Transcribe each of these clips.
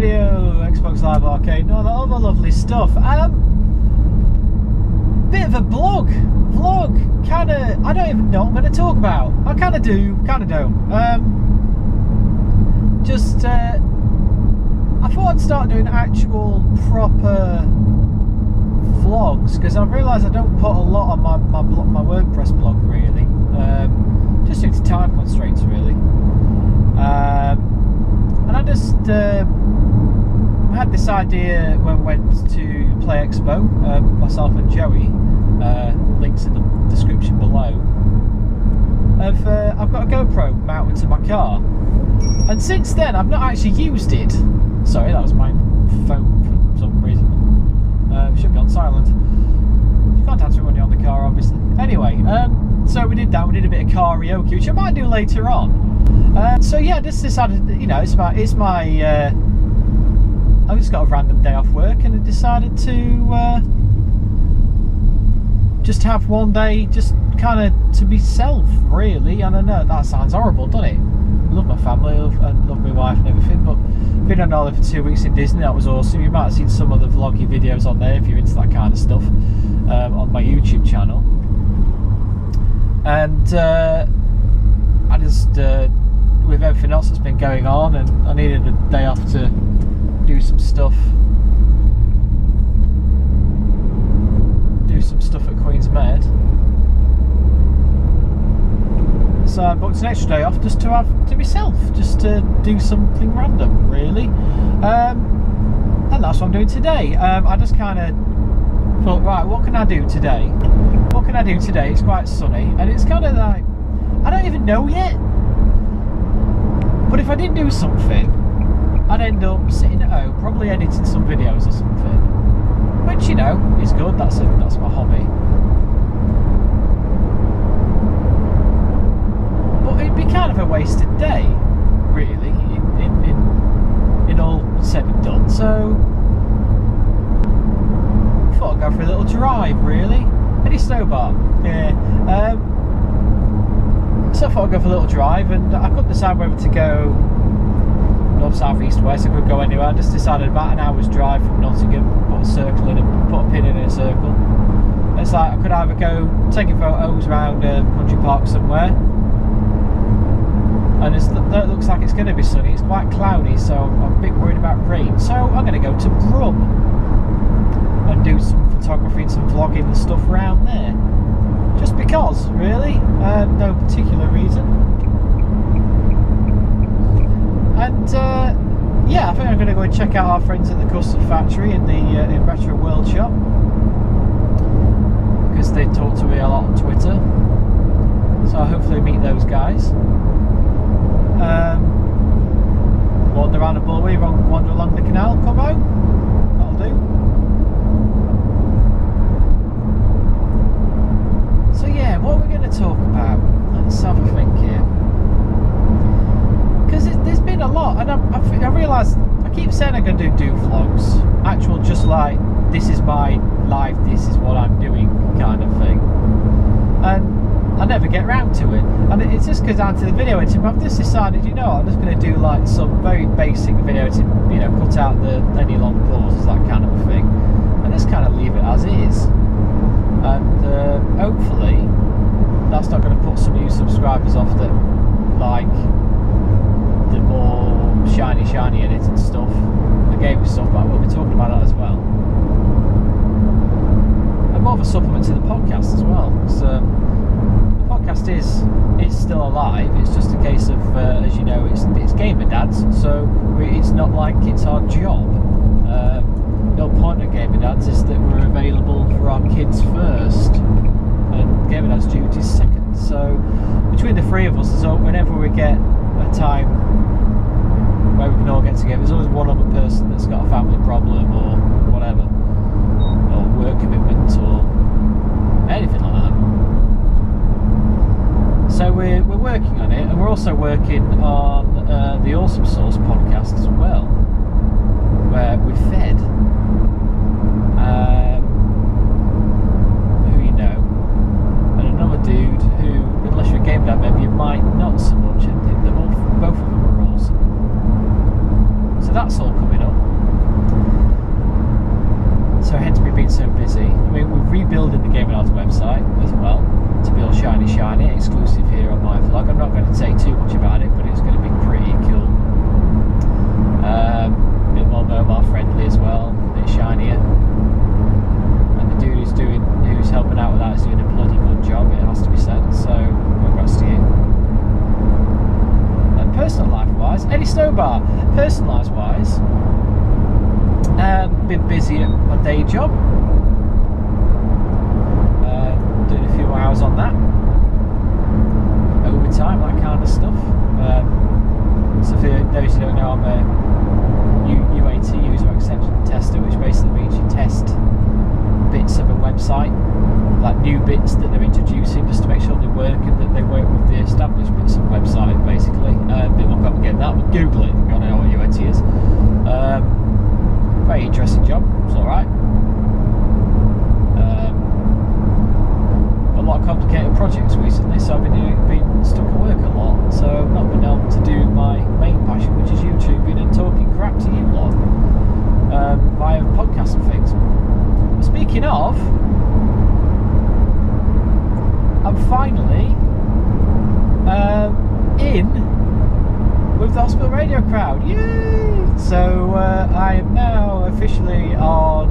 Radio, Xbox Live Arcade, and all that other lovely stuff. Bit of a vlog, kind of. I don't even know what I'm going to talk about. I kind of do, kind of don't. I thought I'd start doing actual proper vlogs because I've realised I don't put a lot on my WordPress blog really, just due to time constraints really. And I just had this idea when we went to Play Expo, myself and Joey, links in the description below, I've got a GoPro mounted to my car, and since then I've not actually used it. Sorry, that was my phone for some reason. Should be on silent. You can't answer when you're on the car, obviously. Anyway, so we did that. We did a bit of karaoke, which I might do later on. So yeah, just decided, you know, it's my. I just got a random day off work, and I decided to just have one day, just kind of to be self, really. And I know that sounds horrible, doesn't it? I love my family, I love my wife and everything, but been on holiday for 2 weeks in Disney. That was awesome. You might have seen some of the vloggy videos on there if you're into that kind of stuff, on my YouTube channel. And I just, with everything else that's been going on, and I needed a day off to do some stuff at Queen's Med. So I booked an extra day off just to have to myself, just to do something random, really. And that's what I'm doing today. I just kind of thought, right, what can I do today? What can I do today? It's quite sunny, and it's kind of like, I don't even know yet. But if I didn't do something, I'd end up sitting at home, probably editing some videos or something. Which, you know, is good. That's my hobby. It'd be kind of a wasted day, really, in all said and done. So I thought I'd go for a little drive, really. Any snowbar? Yeah. So I thought I'd go for a little drive, and I couldn't decide whether to go north, south, east, west. I could go anywhere. I just decided about an hour's drive from Nottingham, put a circle in and put a pin in a circle. It's like I could either go taking photos around a country park somewhere, and it looks like it's going to be sunny. It's quite cloudy, so I'm a bit worried about rain. So I'm going to go to Brum and do some photography and some vlogging and stuff around there. Just because, really. No particular reason. And yeah, I think I'm going to go and check out our friends at the Custard Factory in the in Retro World Shop, because they talk to me a lot on Twitter. So I'll hopefully meet those guys. Wander around the Bullway, wander along the canal, come home. That'll do. So yeah, what are we going to talk about? Let's have a think here. Because there's been a lot, and I realised I keep saying I'm going to do vlogs, actual, just like this is my life, this is what I'm doing kind of thing, and I never get round to it, and it's just because down to the video editing. I've just decided, you know, I'm just going to do like some very basic video editing, you know, cut out any long pauses, that kind of thing, and just kind of leave it as is. And hopefully that's not going to put some of you subscribers off that like the more shiny edited stuff, the gaming stuff, but I will be talking about that as well. And more of a supplement to the podcast as well, because the podcast is still alive. It's just a case of, as you know, it's gamer dads, so it's not like it's our job. The whole point of gamer dads is that we're available for our kids first, and gamer dads duties second. So between the three of us, so whenever we get a time where we can all get together, there's always one other person that's got a family problem or whatever, or work commitment or anything like that. So we're working on it, and we're also working on the Awesome Source podcast as well, where we're fed who you know, and another dude who, unless you're a game dad, maybe you might not so much, and both of them are awesome. So that's all coming up. So hence me being so busy. I mean, we're rebuilding the Gaming Odds website as well to be all shiny, exclusive here on my vlog. I'm not going to say too much about it, but it's going to be pretty cool. A bit more mobile friendly as well, a bit shinier. And the dude who's helping out with that is doing a bloody good job, it has to be said. So congrats to you. And personal life wise, Eddie Snowbar, personal life wise, been busy at my day job, doing a few hours on that, overtime, that kind of stuff. So for those who don't know, I'm a UAT, user acceptance tester, which basically means you test bits of a website, like new bits that they're introducing, just to make sure they work and that they work with the established bits of the website, basically. A bit more complicated than that, but Google it if you want to know what UAT is. Very interesting job, it's alright. A lot of complicated projects recently, so I've been stuck at work a lot, so I've not been able to do my main passion, which is YouTubing and talking crap to you lot via podcasts and things. But speaking of, I'm finally in with the hospital radio crowd. Yay! So I am now officially on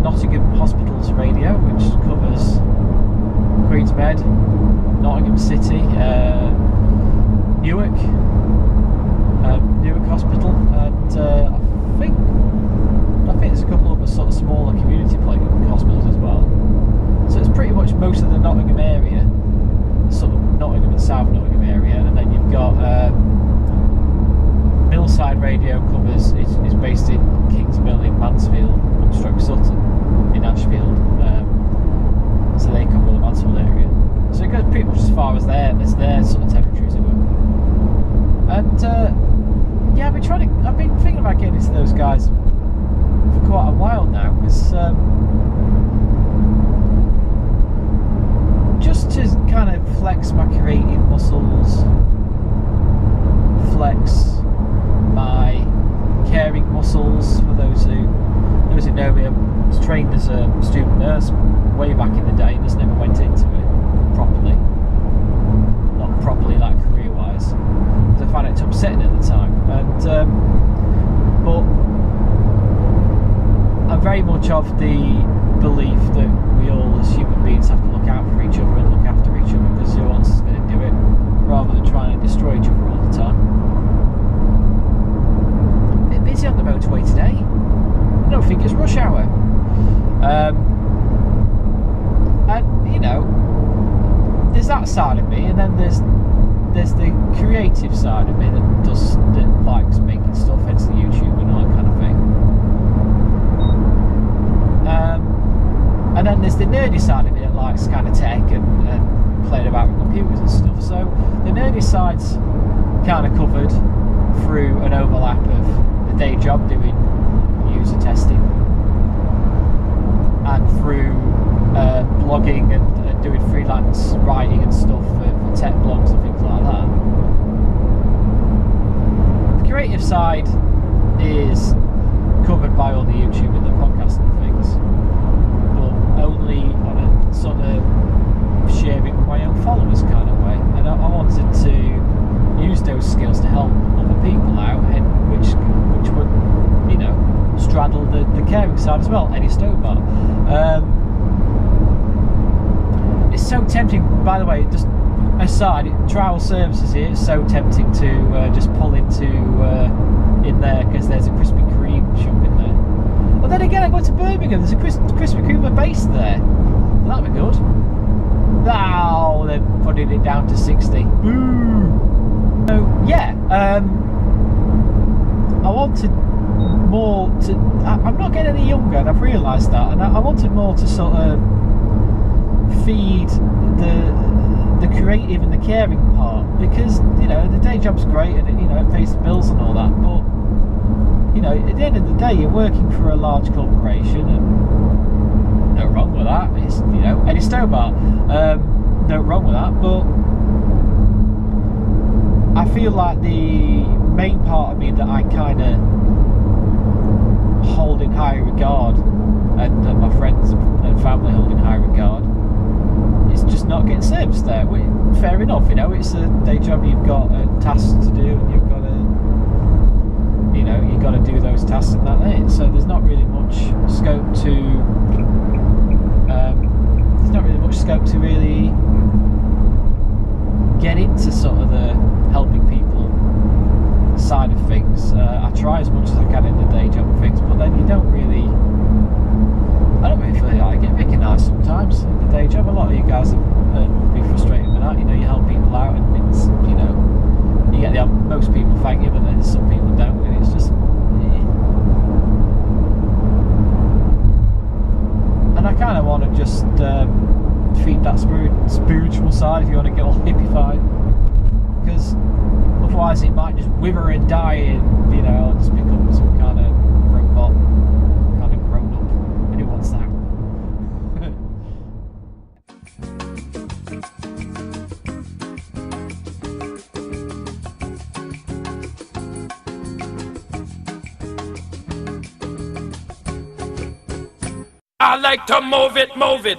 Nottingham Hospitals Radio, which covers Queensmed, Nottingham City, Newark Hospital, and I think there's a couple of sort of smaller community hospitals as well. So it's pretty much most of the Nottingham area, sort of Nottingham and South Nottingham area, and then you've got Millside Radio covers is based in Kingsmill in Mansfield, stroke Sutton in Ashfield. So they cover the Mansfield area. So it goes pretty much as far as their sort of territories of it. And yeah, I've been thinking about getting into those guys for quite a while now, because just to kind of flex my creative muscles, flex my caring muscles. For those who know me, I was trained as a student nurse way back in the day and just never went into it properly. Not properly, like career-wise, because I found it too upsetting at the time. And but I'm very much of the belief that we all as human beings have to look out for each other and look after each other, because who else is going to do it, rather than trying to destroy each other all the time. A bit busy on the motorway today. I don't think it's rush hour. And you know, there's that side of me, and then there's the creative side of me that likes making stuff, hence the YouTube and all that kind of thing. And then there's the nerdy side of me that likes kind of tech and playing about with computers and stuff. So the nerdy side's kind of covered through an overlap of the day job doing user testing, and through blogging and doing freelance writing and stuff for tech blogs and things like that. The creative side is covered by all the YouTube and the podcast and things, but only on a sort of sharing with my own followers kind of way. And I wanted to use those skills to help other people out, and which would, you know, straddle the caring side as well. Eddie Snowbar. It's so tempting, by the way, just aside, trial services here, it's so tempting to just pull into in there, because there's a Krispy Kreme shop in there. Well, then again, I go to Birmingham, there's a Krispy Kreme base there. That'd be good. Oh, they're putting it down to 60. Boo! So, yeah, I wanted more to... I'm not getting any younger, and I've realised that, and I wanted more to sort of feed the creative and the caring part, because, you know, the day job's great and it, you know, it pays the bills and all that, but, you know, at the end of the day, you're working for a large corporation, and no wrong with that. It's, you know, Eddie Snowbar, no wrong with that, but I feel like the main part of me that I kind of hold hold in high regard, and that my friends and family hold in high regard, it's just not getting serviced there. Fair enough, you know, it's a day job, you've got tasks to do, and you've got to do those tasks and that ain't. So there's not really much scope to really get into sort of the helping people side of things. I try as much as I can in the day job and things, but then I don't really feel like I get recognised sometimes in the day job. A lot of you guys would be frustrated with that. You know, you help people out, and it's, you know, you get most people thank you, but then some people don't, and it's just. And I kind of want to just feed that spiritual side, if you want to get all hippified, because otherwise it might just wither and die, and, you know, I'll just become some kind of robot, kind of grown up, and who wants that? I like to move it, move it.